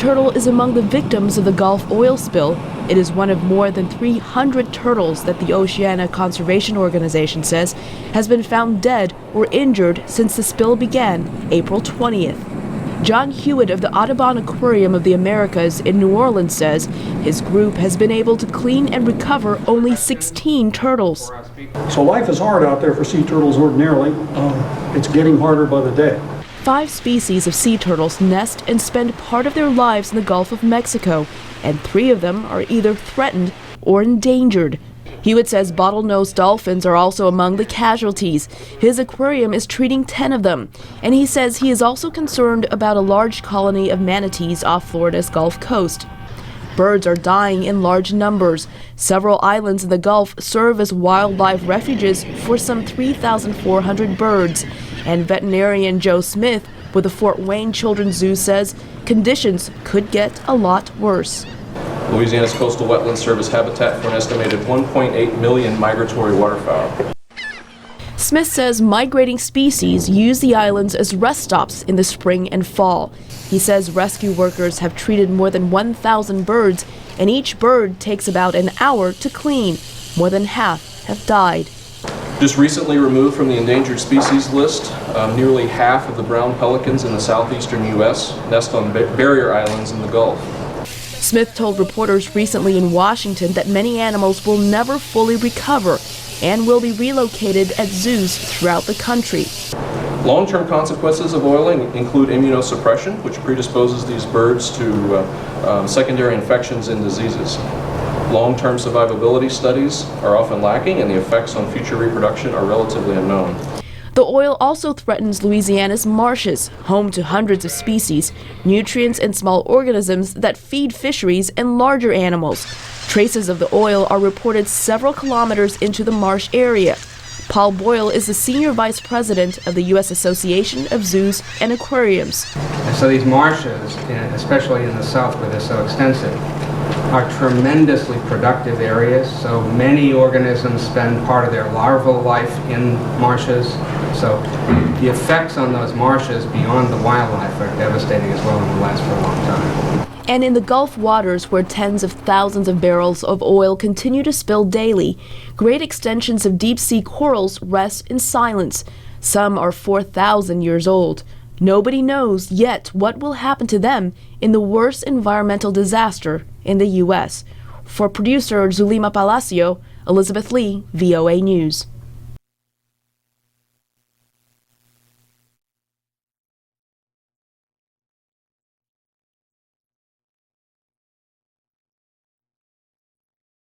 turtle is among the victims of the Gulf oil spill. It is one of more than 300 turtles that the Oceania Conservation Organization says has been found dead or injured since the spill began April 20th. John Hewitt of the Audubon Aquarium of the Americas in New Orleans says his group has been able to clean and recover only 16 turtles. So life is hard out there for sea turtles ordinarily. It's getting harder by the day. 5 species of sea turtles nest and spend part of their lives in the Gulf of Mexico, and 3 of them are either threatened or endangered. Hewitt says bottlenose dolphins are also among the casualties. His aquarium is treating 10 of them, and he says he is also concerned about a large colony of manatees off Florida's Gulf Coast. Birds are dying in large numbers. Several islands in the Gulf serve as wildlife refuges for some 3,400 birds. And veterinarian Joe Smith with the Fort Wayne Children's Zoo says conditions could get a lot worse. Louisiana's coastal wetlands serve as habitat for an estimated 1.8 million migratory waterfowl. Smith says migrating species use the islands as rest stops in the spring and fall. He says rescue workers have treated more than 1,000 birds, and each bird takes about an hour to clean. More than half have died. Just recently removed from the endangered species list, nearly half of the brown pelicans in the southeastern U.S. nest on barrier islands in the Gulf. Smith told reporters recently in Washington that many animals will never fully recover and will be relocated at zoos throughout the country. Long-term consequences of oiling include immunosuppression, which predisposes these birds to secondary infections and diseases. Long-term survivability studies are often lacking, and the effects on future reproduction are relatively unknown. The oil also threatens Louisiana's marshes, home to hundreds of species, nutrients and small organisms that feed fisheries and larger animals. Traces of the oil are reported several kilometers into the marsh area. Paul Boyle is the senior vice president of the U.S. Association of Zoos and Aquariums. So these marshes, especially in the south where they're so extensive, are tremendously productive areas. So many organisms spend part of their larval life in marshes. So the effects on those marshes beyond the wildlife are devastating as well and will last for a long time. And in the Gulf waters, where tens of thousands of barrels of oil continue to spill daily, great extensions of deep-sea corals rest in silence. Some are 4,000 years old. Nobody knows yet what will happen to them in the worst environmental disaster in the U.S. For producer Zulima Palacio, Elizabeth Lee, VOA News.